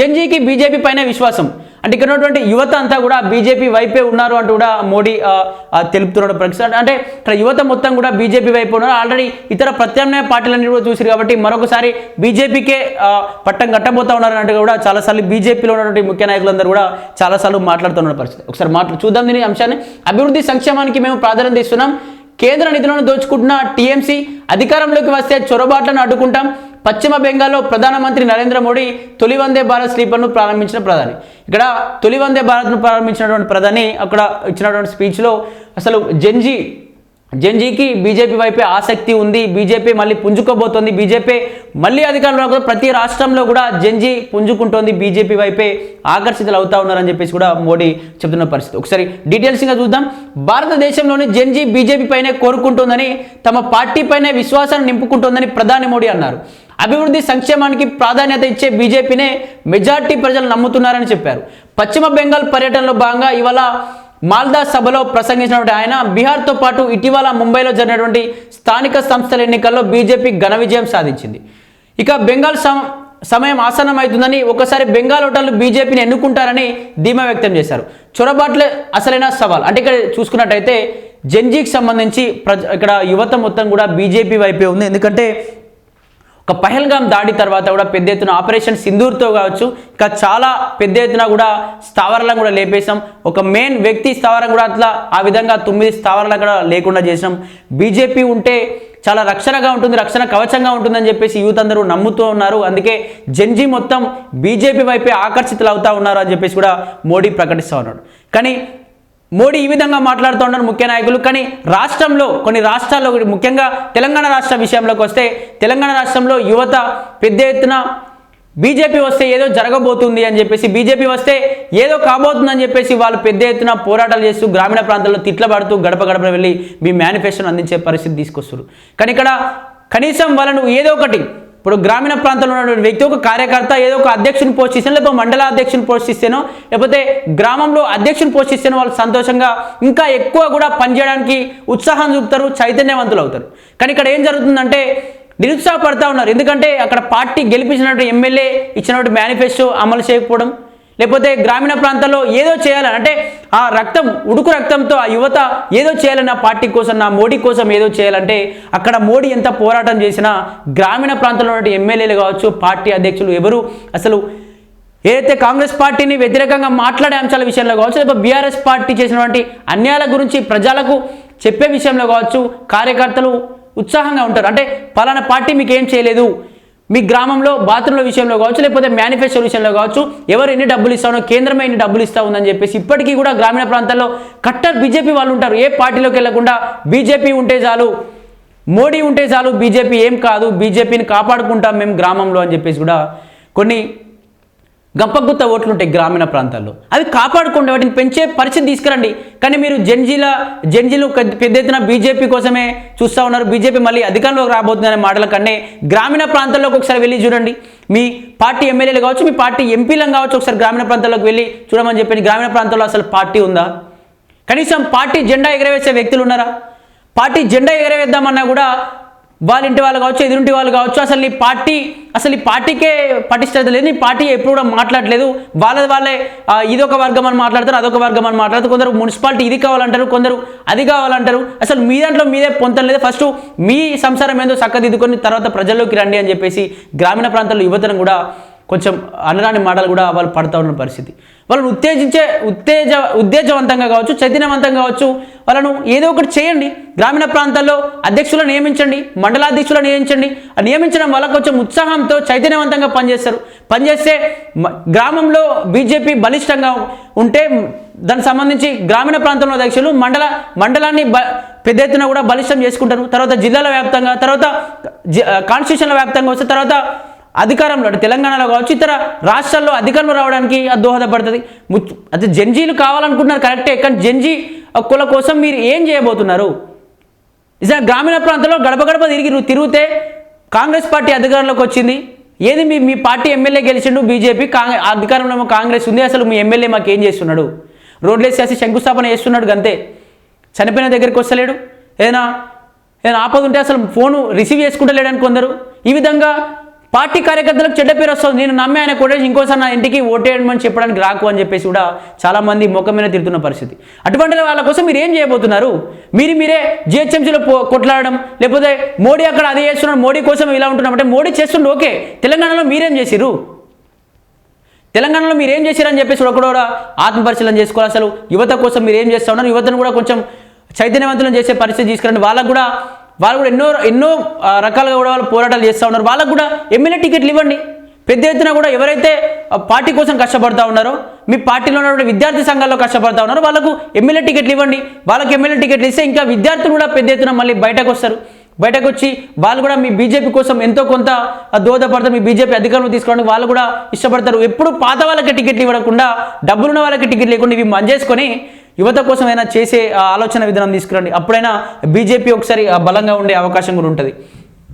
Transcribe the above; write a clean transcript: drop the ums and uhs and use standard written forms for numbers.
జెన్జీకి BJP పైన విశ్వాసం అంటే ఇక్కడ ఉన్నటువంటి యువత అంతా కూడా బీజేపీ వైపే ఉన్నారు అంటూ కూడా మోడీ తెలుపుతున్నాడు ప్రకటన. అంటే ఇక్కడ యువత మొత్తం కూడా బీజేపీ వైపు ఉన్నారు. ఆల్రెడీ ఇతర ప్రత్యామ్నాయ పార్టీలన్నీ కూడా చూసారు కాబట్టి మరొకసారి బీజేపీకే పట్టం కట్టబోతా ఉన్నారని అంటే కూడా చాలాసార్లు బీజేపీలో ఉన్నటువంటి ముఖ్య నాయకులందరూ కూడా చాలాసార్లు మాట్లాడుతున్న పరిస్థితి. ఒకసారి చూద్దాం దీని అంశాన్ని. అభివృద్ధి సంక్షేమానికి మేము ప్రాధాన్యత ఇస్తున్నాం. కేంద్ర నిధులను దోచుకుంటున్న టీఎంసీ అధికారంలోకి వస్తే చొరబాట్లను అడ్డుకుంటాం. పశ్చిమ బెంగాల్లో ప్రధానమంత్రి నరేంద్ర మోడీ తొలి వందే భారత్ స్లీపర్ను ప్రారంభించిన ప్రధాని. ఇక్కడ తొలి వందే భారత్ను ప్రారంభించినటువంటి ప్రధాని అక్కడ ఇచ్చినటువంటి స్పీచ్లో అసలు జెన్జీకి బీజేపీ వైపే ఆసక్తి ఉంది, బీజేపీ మళ్ళీ పుంజుకోబోతోంది, బీజేపీ మళ్ళీ అధికారంలో ప్రతి రాష్ట్రంలో కూడా జెన్జీ పుంజుకుంటోంది, బీజేపీ వైపే ఆకర్షితులు అవుతా ఉన్నారని చెప్పేసి కూడా మోడీ చెబుతున్న పరిస్థితి. ఒకసారి డీటెయిల్స్గా చూద్దాం. భారతదేశంలోని జెన్జీ బీజేపీ పైనే కోరుకుంటోందని, తమ పార్టీ పైనే విశ్వాసాన్ని నింపుకుంటోందని ప్రధాని మోడీ అన్నారు. అభివృద్ధి సంక్షేమానికి ప్రాధాన్యత ఇచ్చే బీజేపీనే మెజార్టీ ప్రజలు నమ్ముతున్నారని చెప్పారు. పశ్చిమ బెంగాల్ పర్యటనలో భాగంగా ఇవాళ మాల్దా సభలో ప్రసంగించినటువంటి ఆయన బీహార్తో పాటు ఇటీవల ముంబైలో జరిగినటువంటి స్థానిక సంస్థల ఎన్నికల్లో బీజేపీ ఘన విజయం సాధించింది. ఇక బెంగాల్ సమయం ఆసన్నమవుతుందని, ఒకసారి బెంగాల్ ఓటర్లు బీజేపీని ఎన్నుకుంటారని ధీమా వ్యక్తం చేశారు. చొరబాట్లే అసలైన సవాల్ అంటే ఇక్కడ చూసుకున్నట్టయితే జెన్జీకి సంబంధించి ఇక్కడ యువత మొత్తం కూడా బీజేపీ వైపే ఉంది. ఎందుకంటే ఒక పహల్గామ్ దాడి తర్వాత కూడా పెద్ద ఎత్తున ఆపరేషన్ సింధూర్తో కావచ్చు, ఇంకా చాలా పెద్ద ఎత్తున కూడా స్థావరాలను కూడా లేపేసాం. ఒక మెయిన్ వ్యక్తి స్థావరం కూడా అట్లా ఆ విధంగా 9 స్థావరాలు కూడా లేకుండా చేసాం. బీజేపీ ఉంటే చాలా రక్షణగా ఉంటుంది, రక్షణ కవచంగా ఉంటుందని చెప్పేసి యూత్ అందరూ నమ్ముతూ ఉన్నారు. అందుకే జెన్జీ మొత్తం బీజేపీ వైపే ఆకర్షితులు అవుతా ఉన్నారు అని చెప్పేసి కూడా మోడీ ప్రకటిస్తూ ఉన్నాడు. కానీ మోడీ ఈ విధంగా మాట్లాడుతూ ఉన్నారు ముఖ్య నాయకులు. కానీ కొన్ని రాష్ట్రాల్లో ముఖ్యంగా తెలంగాణ రాష్ట్ర విషయంలోకి వస్తే, తెలంగాణ రాష్ట్రంలో యువత పెద్ద ఎత్తున బీజేపీ వస్తే ఏదో జరగబోతుంది అని చెప్పేసి, బీజేపీ వస్తే ఏదో కాబోతుందని చెప్పేసి వాళ్ళు పెద్ద ఎత్తున పోరాటాలు చేస్తూ గ్రామీణ ప్రాంతాల్లో తిట్లబడుతూ గడప గడప వెళ్ళి మీ మేనిఫెస్టోను అందించే పరిస్థితి తీసుకొస్తారు. కానీ ఇక్కడ కనీసం వాళ్ళను ఏదో ఒకటి, ఇప్పుడు గ్రామీణ ప్రాంతంలో ఉన్నటువంటి వ్యక్తి ఒక కార్యకర్త ఏదో ఒక అధ్యక్షుని పోస్ట్ ఇస్తానో, లేకపోతే మండల అధ్యక్షుని పోస్ట్ ఇస్తేనో, లేకపోతే గ్రామంలో అధ్యక్షుని పోస్ట్ ఇస్తేనో వాళ్ళు సంతోషంగా ఇంకా ఎక్కువ కూడా పనిచేయడానికి ఉత్సాహం చూపుతారు, చైతన్యవంతులు అవుతారు. కానీ ఇక్కడ ఏం జరుగుతుందంటే నిరుత్సాహపడతా ఉన్నారు. ఎందుకంటే అక్కడ పార్టీ గెలిపించినటువంటి ఎమ్మెల్యే ఇచ్చినటువంటి మేనిఫెస్టో అమలు చేయకపోవడం, లేకపోతే గ్రామీణ ప్రాంతాల్లో ఏదో చేయాలని అంటే ఆ ఉడుకు రక్తంతో ఆ యువత ఏదో చేయాలని, ఆ పార్టీ కోసం, నా మోడీ కోసం ఏదో చేయాలంటే అక్కడ మోడీ ఎంత పోరాటం చేసినా గ్రామీణ ప్రాంతంలో ఉన్న ఎమ్మెల్యేలు కావచ్చు, పార్టీ అధ్యక్షులు ఎవరు అసలు ఏదైతే కాంగ్రెస్ పార్టీని వ్యతిరేకంగా మాట్లాడే అంశాల విషయంలో కావచ్చు, లేకపోతే బీఆర్ఎస్ పార్టీ చేసినటువంటి అన్యాయాల గురించి ప్రజలకు చెప్పే విషయంలో కావచ్చు, కార్యకర్తలు ఉత్సాహంగా ఉంటారు. అంటే పలానా పార్టీ మీకు ఏం చేయలేదు, మీ గ్రామంలో బాత్రూంల విషయంలో కావచ్చు, లేకపోతే మేనిఫెస్టో విషయంలో కావచ్చు, ఎవరు ఎన్ని డబ్బులు ఇస్తానో, కేంద్రమే ఎన్ని డబ్బులు ఇస్తా ఉందని చెప్పేసి ఇప్పటికీ కూడా గ్రామీణ ప్రాంతాల్లో కట్టర్ బీజేపీ వాళ్ళు ఉంటారు. ఏ పార్టీలోకి వెళ్లకుండా బీజేపీ ఉంటే చాలు, మోడీ ఉంటే చాలు, బీజేపీ ఏం కాదు, బీజేపీని కాపాడుకుంటాం మేము గ్రామంలో అని చెప్పేసి కూడా కొన్ని గంపగుత్త ఓట్లు ఉంటాయి గ్రామీణ ప్రాంతాల్లో, అవి కాపాడుకోండి, వాటిని పెంచే పరిస్థితి తీసుకురండి. కానీ మీరు జెన్జీలు పెద్ద ఎత్తున బీజేపీ కోసమే చూస్తూ ఉన్నారు. బీజేపీ మళ్ళీ అధికారంలోకి రాబోతుందనే మాటల కన్నా గ్రామీణ ప్రాంతాల్లోకి ఒకసారి వెళ్ళి చూడండి. మీ పార్టీ ఎమ్మెల్యేలు కావచ్చు, మీ పార్టీ ఎంపీలను కావచ్చు, ఒకసారి గ్రామీణ ప్రాంతాల్లోకి వెళ్ళి చూడమని చెప్పి, గ్రామీణ ప్రాంతాల్లో అసలు పార్టీ ఉందా? కనీసం పార్టీ జెండా ఎగరవేసే వ్యక్తులు ఉన్నారా? పార్టీ జెండా ఎగరవేద్దామన్నా కూడా వాళ్ళ ఇంటి వాళ్ళు కావచ్చు, ఎదురింటి వాళ్ళు కావచ్చు, అసలు ఈ పార్టీకే పటిష్టత లేదు, ఈ పార్టీ ఎప్పుడు కూడా మాట్లాడలేదు, వాళ్ళే ఇదొక వర్గం అని మాట్లాడతారు, అదొక వర్గం అని మాట్లాడతారు. కొందరు మున్సిపాలిటీ ఇది కావాలంటారు, కొందరు అది కావాలంటారు. అసలు మీ దాంట్లో మీదే పొంతం లేదు, ఫస్ట్ మీ సంసారం ఏందో చక్కదిద్దుకొని తర్వాత ప్రజల్లోకి రండి అని చెప్పేసి గ్రామీణ ప్రాంతాల్లో యువతను కూడా కొంచెం అనరాని మాటలు కూడా వాళ్ళు పడుతూ ఉన్న పరిస్థితి. వాళ్ళను ఉత్తేజవంతంగా కావచ్చు, చైతన్యవంతంగా కావచ్చు, వాళ్ళను ఏదో ఒకటి చేయండి. గ్రామీణ ప్రాంతాల్లో అధ్యక్షులను నియమించండి, మండలాధ్యక్షులను నియమించడం వల్ల కొంచెం ఉత్సాహంతో చైతన్యవంతంగా పనిచేస్తే గ్రామంలో బీజేపీ బలిష్టంగా ఉంటే దానికి సంబంధించి గ్రామీణ ప్రాంతంలో అధ్యక్షులు మండలాన్ని పెద్ద ఎత్తున కూడా బలిష్టం చేసుకుంటారు. తర్వాత జిల్లాల వ్యాప్తంగా, తర్వాత కాన్స్టిట్యూషన్ల వ్యాప్తంగా వస్తే తర్వాత అధికారంలో అంటే తెలంగాణలో కావచ్చు, ఇతర రాష్ట్రాల్లో అధికారంలో రావడానికి అది దోహదపడుతుంది. అయితే జెన్జీలు కావాలనుకుంటున్నారు కరెక్టే, కానీ జెన్జీ కుల కోసం మీరు ఏం చేయబోతున్నారు? నిజంగా గ్రామీణ ప్రాంతంలో గడప గడప తిరిగితే కాంగ్రెస్ పార్టీ అధికారంలోకి వచ్చింది, ఏది మీ పార్టీ ఎమ్మెల్యే గెలిచిండు, బీజేపీ అధికారంలో కాంగ్రెస్ ఉంది, అసలు మీ ఎమ్మెల్యే మాకు ఏం చేస్తున్నాడు? రోడ్లేసి శంకుస్థాపన చేస్తున్నాడు అంతే, చనిపోయిన దగ్గరికి వస్తలేడు, ఏదైనా ఆపద ఉంటే అసలు ఫోను రిసీవ్ చేసుకుంటలేడని కొందరు. ఈ విధంగా పార్టీ కార్యకర్తలకు చెడ్డ పేరు వస్తుంది. నేను నమ్మి ఆయన కొట్టేసి ఇంకోసారి నా ఇంటికి ఓటేయమని చెప్పడానికి రాకు అని చెప్పేసి కూడా చాలామంది ముఖం మీద తిరుగుతున్న పరిస్థితి. అటువంటి వాళ్ళ కోసం మీరు ఏం చేయబోతున్నారు? మీరే జిహెచ్ఎంసీలో కొట్లాడడం, లేకపోతే మోడీ అక్కడ అదే చేస్తున్నాడు, మోడీ కోసం ఇలా ఉంటున్నాం అంటే మోడీ చేస్తుండే ఓకే, తెలంగాణలో మీరేం చేసిరు? తెలంగాణలో మీరు ఏం చేశారని చెప్పేసి కూడా ఆత్మపరిశీలన చేసుకోవాలి. అసలు యువత కోసం మీరు ఏం చేస్తూ ఉన్నారు? యువతను కూడా కొంచెం చైతన్యవంతులను చేసే పరిస్థితి తీసుకురండి. వాళ్ళు కూడా ఎన్నో రకాలుగా కూడా వాళ్ళు పోరాటాలు చేస్తూ ఉన్నారు. వాళ్ళకు కూడా ఎమ్మెల్యే టికెట్లు ఇవ్వండి. పెద్ద ఎత్తున కూడా ఎవరైతే పార్టీ కోసం కష్టపడతా ఉన్నారో, మీ పార్టీలో ఉన్నటువంటి విద్యార్థి సంఘాల్లో కష్టపడతా ఉన్నారో వాళ్ళకు ఎమ్మెల్యే టికెట్లు ఇవ్వండి. వాళ్ళకి ఎమ్మెల్యే టికెట్లు ఇస్తే ఇంకా విద్యార్థులు కూడా పెద్ద ఎత్తున మళ్ళీ బయటకు వస్తారు. బయటకు వచ్చి వాళ్ళు కూడా మీ బీజేపీ కోసం ఎంతో కొంత దోహదపడతారు. మీ బీజేపీ అధికారంలో తీసుకోవడానికి వాళ్ళు కూడా ఇష్టపడతారు. ఎప్పుడు పాత వాళ్ళకి టికెట్లు ఇవ్వకుండా, డబ్బులున్న వాళ్ళకి టికెట్లు లేకుండా ఇవి మంజేసుకొని యువత కోసం అయినా చేసే ఆలోచన విధానం తీసుకురండి. అప్పుడైనా బీజేపీ ఒకసారి బలంగా ఉండే అవకాశం కూడా ఉంటుంది.